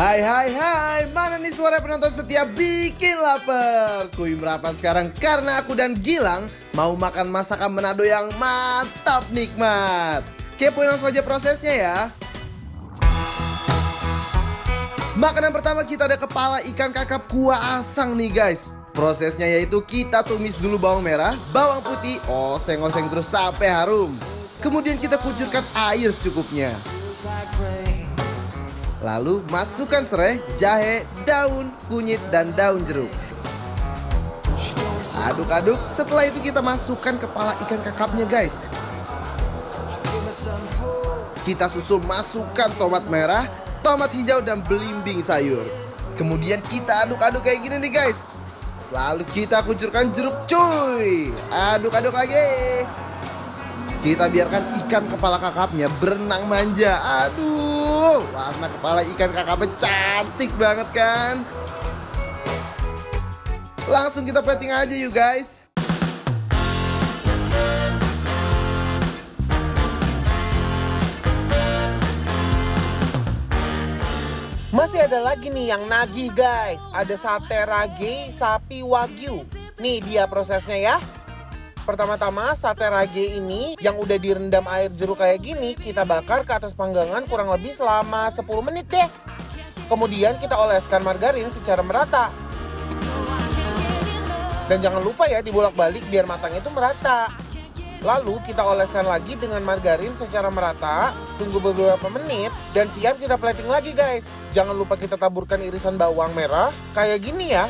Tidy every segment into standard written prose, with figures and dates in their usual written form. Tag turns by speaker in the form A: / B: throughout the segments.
A: Hai, mana nih suara penonton setia bikin lapar? Kuy merapat sekarang karena aku dan Gilang mau makan masakan Manado yang mantap nikmat. Kepoin langsung aja prosesnya ya. Makanan pertama kita ada kepala ikan kakap kuah asang nih guys. Prosesnya yaitu kita tumis dulu bawang merah, bawang putih, oseng-oseng terus sampai harum. Kemudian kita kucurkan air secukupnya. Lalu masukkan serai, jahe, daun, kunyit, dan daun jeruk. Aduk-aduk, setelah itu kita masukkan kepala ikan kakapnya guys. Kita susul masukkan tomat merah, tomat hijau, dan belimbing sayur. Kemudian kita aduk-aduk kayak gini nih guys. Lalu kita kucurkan jeruk cuy. Aduk-aduk lagi. Kita biarkan ikan kepala kakapnya berenang manja. Aduh, warna kepala ikan kakapnya cantik banget kan. Langsung kita plating aja yuk guys.
B: Masih ada lagi nih yang nagih guys. Ada sate rage sapi wagyu. Nih dia prosesnya ya. Pertama-tama sate rage ini yang udah direndam air jeruk kayak gini kita bakar ke atas panggangan kurang lebih selama 10 menit deh. Kemudian kita oleskan margarin secara merata. Dan jangan lupa ya dibolak-balik biar matangnya itu merata. Lalu kita oleskan lagi dengan margarin secara merata, tunggu beberapa menit dan siap kita plating lagi guys. Jangan lupa kita taburkan irisan bawang merah kayak gini ya.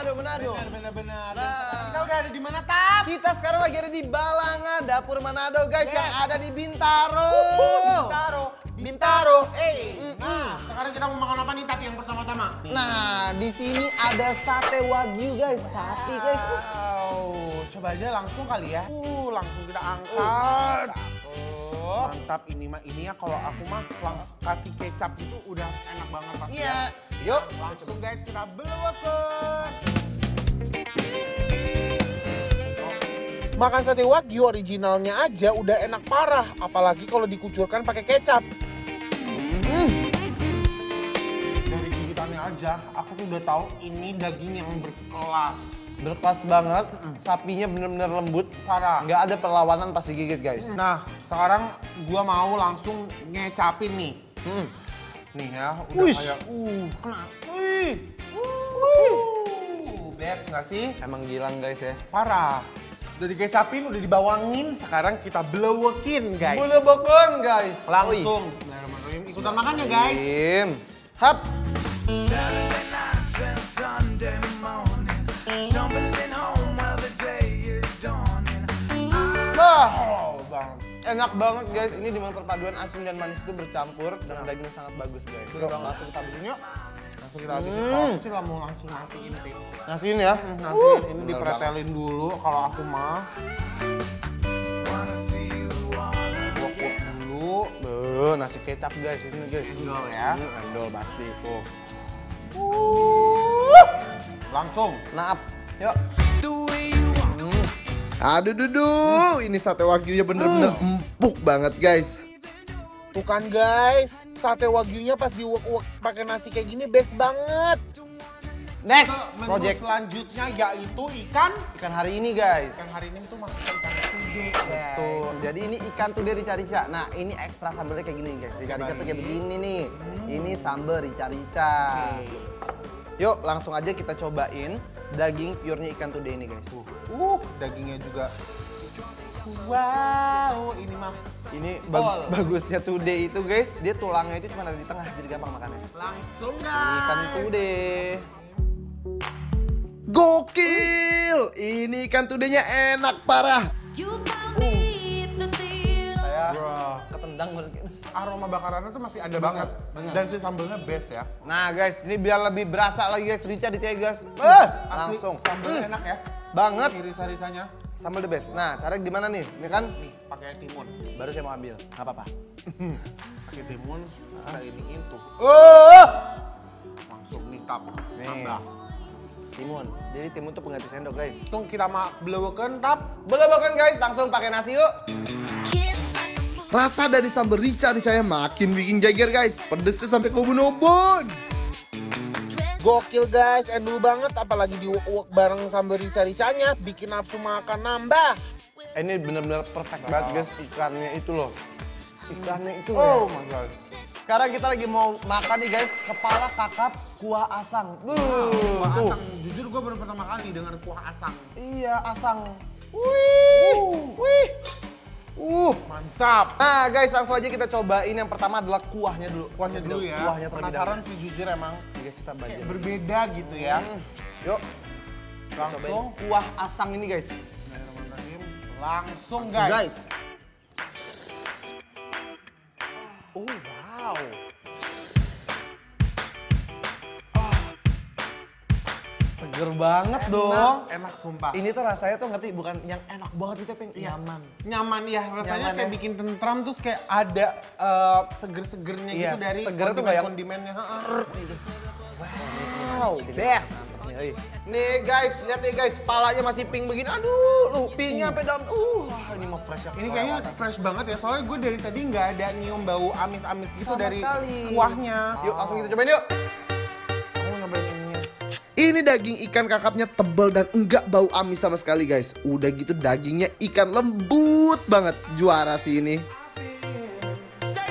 A: Manado.
B: Benar. Kita udah ada di mana, Tap?
A: Kita sekarang lagi ada di Balanga, dapur Manado guys, yang ada di Bintaro. Bintaro.
B: Nah, sekarang kita mau makan apa nih, Tap, yang pertama-tama?
A: Nah, di sini ada sate wagyu guys, sapi guys.
B: Coba aja langsung kali ya. Langsung kita angkat. Mantap ini ya kalau aku mah langsung kasih kecap itu udah enak banget pasti.
A: Iya. Yuk,
B: langsung guys kita beluakan. Makan sate wagyu originalnya aja udah enak parah, apalagi kalau dikucurkan pakai kecap. Dari gigitannya aja, aku tuh udah tahu ini daging yang berkelas.
A: Berkelas banget, sapinya bener-bener lembut,
B: parah.
A: Nggak ada perlawanan pas digigit guys.
B: Nah, sekarang gua mau langsung ngecapin nih. Nih ya, udah kayak best nggak sih?
A: Emang Gilang guys ya.
B: Parah. Udah dikecapin, udah dibawangin, sekarang kita blewekin guys.
A: Blewekin guys.
B: Langsung. Bismillahirrahmanirrahim. Ikutan makan ya guys.
A: Hap. Enak banget guys, ini dimana perpaduan asin dan manis itu bercampur dan dagingnya sangat bagus guys.
B: Yuk, langsung kita habisin yuk. Langsung kita habisin. Pasti lah mau langsung nasiin sih.
A: Nasiin ya?
B: Nasiin, ini dipretelin dulu kalau aku mah. Wok dulu.
A: Nasi kecap guys, ini guys.
B: Endol ya.
A: Endol pasti tuh.
B: Langsung.
A: Naap, yuk. Aduh, ini sate wagyunya bener-bener empuk banget guys.
B: Tuh kan guys, sate wagyunya pas diuak-uak pakai nasi kayak gini best banget.
A: Next
B: project selanjutnya yaitu ikan
A: hari ini guys.
B: Ikan hari ini tuh masukkan ikan tude.
A: Betul. Jadi ini ikan tude rica-rica. Nah ini ekstra sambalnya kayak gini guys. Rica-rica tuh kayak begini nih. Ini sambal rica-rica. Yuk langsung aja kita cobain daging purenya ikan tude ini guys.
B: Dagingnya juga. Wow, ini mah.
A: Ini bagusnya tude itu guys, dia tulangnya itu cuma ada di tengah, jadi gampang makannya.
B: Langsung guys.
A: Ikan tude. Gokil! Ini ikan tudenya enak parah. Saya ketendang bener.
B: Aroma bakarannya tuh masih ada banget. Dan si sambelnya best ya.
A: Nah guys, ini biar lebih berasa lagi guys, rica guys. Langsung.
B: Sambelnya enak ya.
A: Banget.
B: Risa-risanya.
A: Sambal the best. Nah, caranya gimana nih? Ini kan?
B: Nih, pakai timun.
A: Baru saya mau ambil. Nggak apa-apa.
B: Pakai timun, kita iniin tuh. mantap.
A: Nih.
B: Nambah.
A: Timun. Jadi timun tuh pengganti sendok guys.
B: Tung kita beleweken tap.
A: Belum guys, langsung pakai nasi yuk. Rasa dari sambal rica-ricanya makin bikin geger guys. Pedesnya sampai ke ubun-ubun.
B: Gokil guys, endul banget apalagi diuak-uak bareng sambal rica-ricanya, bikin nafsu makan nambah.
A: Ini bener-bener perfect banget guys, ikannya itu loh. Ikannya itu
B: Oh
A: loh.
B: my god.
A: Sekarang kita lagi mau makan nih guys, kepala kakap kuah asang.
B: Kuah
A: Tuh.
B: asang, jujur gue baru pertama kali dengar kuah asang.
A: Iya, asang. Wih.
B: Mantap.
A: Nah guys, langsung aja kita cobain. Yang pertama adalah kuahnya dulu.
B: Kuahnya dulu ya.
A: Kuahnya terlebih dahulu.
B: Penasaran sih jujur emang.
A: Nih, guys, kita
B: Kayak
A: bagian.
B: berbeda gitu ya.
A: Yuk,
B: Langsung.
A: cobain kuah asang ini guys.
B: Bismillahirrahmanirrahim. Langsung
A: Guys.
B: guys. Oh wow.
A: Seger banget dong.
B: Enak sumpah.
A: Ini tuh rasanya tuh ngerti, bukan yang enak banget itu, Peng. Nyaman.
B: Nyaman ya, rasanya
A: Nyaman,
B: kayak
A: ya.
B: bikin tentram terus kayak ada seger-segernya
A: Iya,
B: gitu dari
A: seger tuh kayak-
B: kondimennya.
A: Wow, best. Nih guys, lihat nih guys, palanya masih pink begini. Aduh, pinknya sampai dalam. Wah, ini mah fresh ya.
B: Ini kayaknya fresh banget ya, soalnya gue dari tadi nggak ada nyium bau amis-amis gitu
A: Sama
B: dari
A: sekali.
B: kuahnya.
A: Yuk, langsung kita cobain yuk.
B: Aku nyobain ininya.
A: Ini daging ikan kakapnya tebal dan enggak bau amis sama sekali guys. Udah gitu dagingnya ikan lembut banget. Juara sih ini.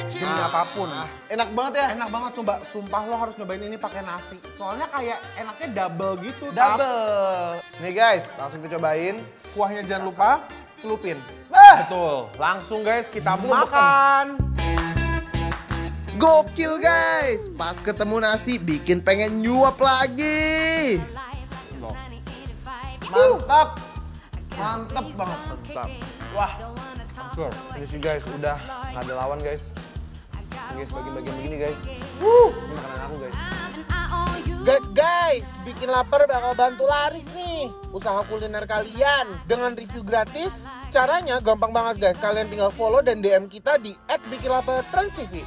B: Demi apapun.
A: Enak banget ya.
B: Enak banget, coba sumpah lo harus nyobain ini pakai nasi. Soalnya kayak enaknya double gitu. Tap.
A: Double. Nih guys, langsung kita cobain.
B: Kuahnya jangan lupa.
A: Celupin.
B: Betul. Langsung guys kita
A: Belum
B: makan.
A: Gokil guys. Pas ketemu nasi bikin pengen nyuap lagi. Mantap. Mantap banget.
B: Mantap.
A: Wah. Ini sih guys, udah nggak ada lawan guys. Ini guys, bagian-bagian begini guys. Ini makanan aku guys.
B: Guys, bikin lapar bakal bantu laris nih usaha kuliner kalian dengan review gratis. Caranya gampang banget guys, kalian tinggal follow dan DM kita di @bikinlapertransTV.